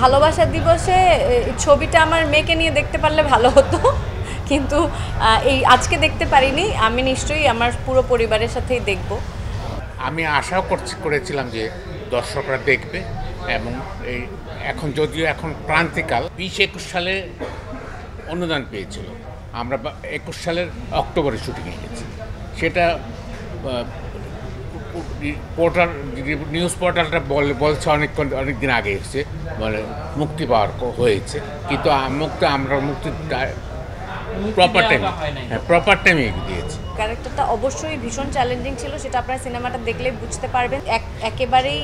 ভালোবাসা দিবসে ছবিটা আমার মেয়েকে নিয়ে দেখতে পারলে ভালো হতো, কিন্তু এই আজকে দেখতে পারিনি। আমি নিশ্চয়ই আমার পুরো পরিবারের সাথেই দেখব। আমি আশাও করেছিলাম যে দর্শকরা দেখবে, এবং এই এখন যদিও এখন ক্রান্তিকাল 20-21 সালে অনুদান পেয়েছিল, আমরা 21 সালের অক্টোবরে শুটিংয়ে গেছি। সেটা নিউজ পোর্টালটা বলছে অনেক দিন আগে এসছে, বলে মুক্তি পাওয়ার হয়েছে, কিন্তু আমরা মুক্তির প্রপার টাইমে দিয়েছি। ক্যারেক্টারটা অবশ্যই ভীষণ চ্যালেঞ্জিং ছিল, সেটা আপনারা সিনেমাটা দেখলেই বুঝতে পারবেন। একেবারেই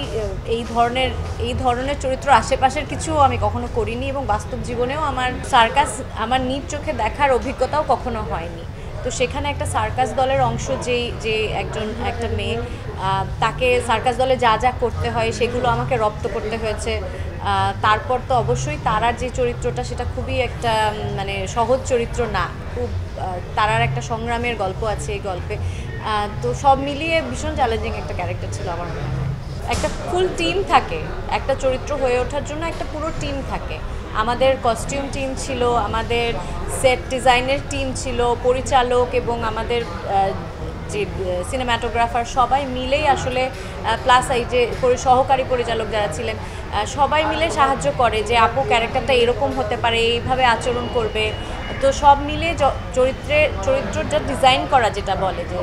এই ধরনের চরিত্র আশেপাশের কিছু আমি কখনো করিনি, এবং বাস্তব জীবনেও আমার সার্কাস আমার নিজ চোখে দেখার অভিজ্ঞতাও কখনো হয়নি। তো সেখানে একটা সার্কাস দলের অংশ যে একটা মেয়ে, তাকে সার্কাস দলে যা যা করতে হয় সেগুলো আমাকে রপ্ত করতে হয়েছে। তারপর তো অবশ্যই তারার যে চরিত্রটা সেটা খুবই একটা মানে সহজ চরিত্র না, খুব তারার একটা সংগ্রামের গল্প আছে এই গল্পে। তো সব মিলিয়ে ভীষণ চ্যালেঞ্জিং একটা ক্যারেক্টার ছিল আমার মনে হয়। একটা ফুল টিম থাকে, একটা চরিত্র হয়ে ওঠার জন্য একটা পুরো টিম থাকে। আমাদের কস্টিউম টিম ছিল, আমাদের সেট ডিজাইনের টিম ছিল, পরিচালক এবং আমাদের যে সিনেমাটোগ্রাফার সবাই মিলেই আসলে, প্লাস এই যে সহকারী পরিচালক যারা ছিলেন সবাই মিলে সাহায্য করে যে আপু ক্যারেক্টারটা এরকম হতে পারে, এইভাবে আচরণ করবে। তো সব মিলে চরিত্রটা ডিজাইন করা, যেটা বলে যে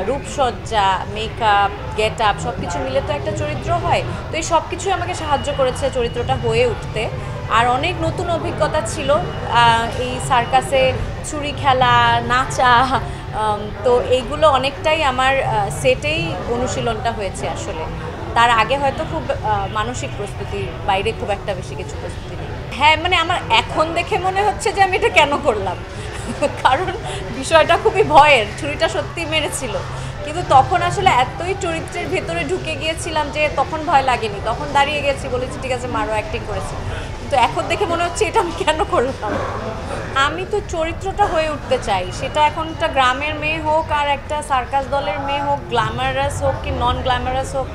রূপসজ্জা, মেকআপ, গেট আপ সব কিছু মিলে তো একটা চরিত্র হয়। তো এই সব কিছুই আমাকে সাহায্য করেছে চরিত্রটা হয়ে উঠতে। আর অনেক নতুন অভিজ্ঞতা ছিল এই সার্কাসে, ছুরি খেলা, নাচা, তো এইগুলো অনেকটাই আমার সেটেই অনুশীলনটা হয়েছে আসলে। তার আগে হয়তো খুব মানসিক প্রস্তুতির বাইরে খুব একটা বেশি কিছু প্রস্তুতি নেই। হ্যাঁ, মানে আমার এখন দেখে মনে হচ্ছে যে আমি এটা কেন করলাম, কারণ বিষয়টা খুবই ভয়ের, ছুরিটা সত্যি মেরেছিল, কিন্তু তখন আসলে এতই চরিত্রের ভেতরে ঢুকে গিয়েছিলাম যে তখন ভয় লাগেনি, তখন দাঁড়িয়ে গেছি, বলেছি ঠিক আছে মারো, অ্যাক্টিং করেছি। কিন্তু এখন দেখে মনে হচ্ছে এটা আমি কেন করলাম। আমি তো চরিত্রটা হয়ে উঠতে চাই, সেটা এখন একটা গ্রামের মেয়ে হোক আর একটা সার্কাস দলের মেয়ে হোক, গ্ল্যামারাস হোক কি নন গ্ল্যামারাস হোক,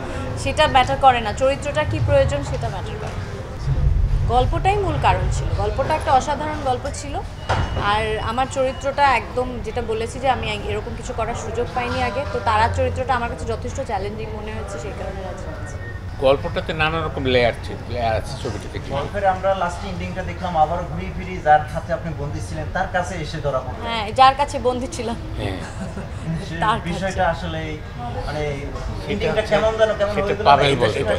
সেটা ম্যাটার করে না, চরিত্রটা কি প্রয়োজন সেটা ম্যাটার করে। গল্পটাই মূল কারণ ছিল, গল্পটা একটা অসাধারণ গল্প ছিল। আর আমার চরিত্রটা একদম, যেটা বলেছি যে আমি এরকম কিছু করার সুযোগ পাইনি আগে, তো তার চরিত্রটা আমার কাছে যথেষ্ট চ্যালেঞ্জিং মনে হয়েছে, সেই কারণে রাজি হয়েছি। গল্পটাতে নানা রকম লেয়ার আছে ছবিটাতে। গল্পের আমরা লাস্ট এন্ডিংটা দেখলাম, আবার ঘুরে ফিরে যার হাতে আপনি বন্দী ছিলেন তার কাছে এসে ধরা পড়লেন। হ্যাঁ, যার কাছে বন্দী ছিলাম। হ্যাঁ, তার বিষয়টা আসলে মানে এন্ডিংটা কেমন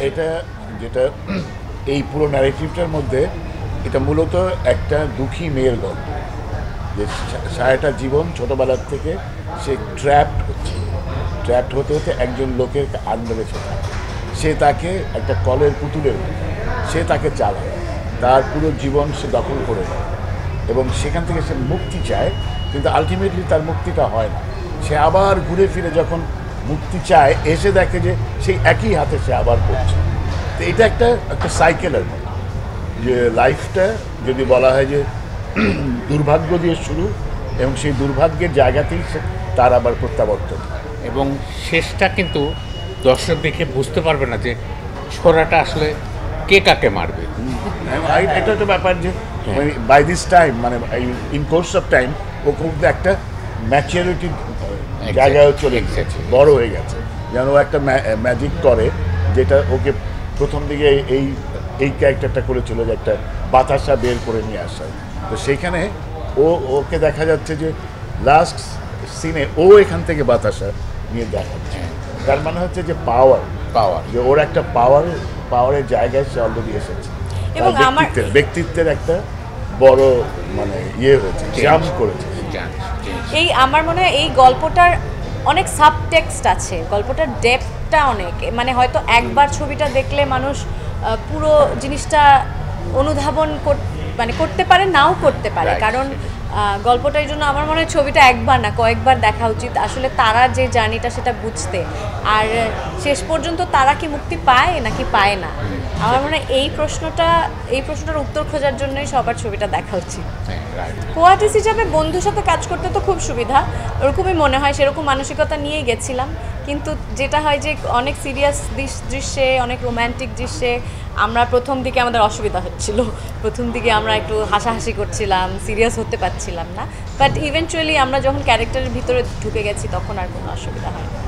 এটা যেটা এই পুরো ন্যারেটিভটার মধ্যে, এটা মূলত একটা দুঃখী মেয়ের গল্প, যে সারাটা জীবন ছোটবেলার থেকে সে ট্র্যাপড হতে হতে একজন লোকের আন্ডারে থাকে। সে তাকে একটা কলের পুতুলের মতো, সে তাকে চালায়, তার পুরো জীবন সে দখল করে নেয়, এবং সেখান থেকে সে মুক্তি চায়, কিন্তু আলটিমেটলি তার মুক্তিটা হয় না। সে আবার ঘুরে ফিরে যখন মুক্তি চায়, এসে দেখে যে সেই একই হাতে সে আবার করছে। তো এটা একটা সাইকেলের মতো, যে লাইফটা যদি বলা হয় যে দুর্ভাগ্য দিয়ে শুরু, এবং সেই দুর্ভাগ্যের জায়গাতেই তার আবার প্রত্যাবর্তন, এবং শেষটা কিন্তু দর্শক দেখে বুঝতে পারবে না যে ছোড়াটা আসলে কে কাকে মারবে। এটা একটা ব্যাপার যে বাই দিস টাইম, মানে ইন কোর্স অফ টাইম ও খুব একটা ম্যাচিউরিটি জায়গায় চলে গেছে, বড় হয়ে গেছে, যেন ও একটা ম্যাজিক করে, যেটা ওকে প্রথম দিকে এই ক্যারেক্টারটা করেছিল যে একটা বাতাসা বের করে নিয়ে আসা। তো সেইখানে ওকে দেখা যাচ্ছে যে লাস্ট সিনে ও এখান থেকে বাতাসা নিয়ে দেখাচ্ছে। তার মানে হচ্ছে যে পাওয়ার যে ওর একটা পাওয়ারের জায়গায় সে অলরেডি এসেছে, এবং ব্যক্তিত্বের একটা বড় মানে হয়েছে, জাম্প করেছে। এই আমার মনে হয় এই গল্পটার অনেক সাবটেক্সট আছে, গল্পটার ডেপথটা অনেক, মানে হয়তো একবার ছবিটা দেখলে মানুষ পুরো জিনিসটা অনুধাবন করতে পারে, নাও করতে পারে, কারণ গল্পটার জন্য আমার মনে হয় ছবিটা একবার না কয়েকবার দেখা উচিত, আসলে তারা যে জার্নিটা সেটা বুঝতে। আর শেষ পর্যন্ত তারা কি মুক্তি পায় নাকি পায় না, আমার মনে হয় এই প্রশ্নটার উত্তর খোঁজার জন্যই সবার ছবিটা দেখা উচিত। হ্যাঁ, right. কোয়ার্টিস্ট হিসাবে বন্ধুর সাথে কাজ করতে তো খুব সুবিধা, ওরকমই মনে হয়, সেরকম মানসিকতা নিয়েই গেছিলাম। কিন্তু যেটা হয় যে অনেক সিরিয়াস দৃশ্যে, অনেক রোম্যান্টিক দৃশ্যে আমরা প্রথম দিকে আমাদের অসুবিধা হচ্ছিল, প্রথম দিকে আমরা একটু হাসাহাসি করছিলাম, সিরিয়াস হতে পারছিলাম না, বাট ইভেনচুয়ালি আমরা যখন ক্যারেক্টারের ভিতরে ঢুকে গেছি তখন আর কোনো অসুবিধা হয় না।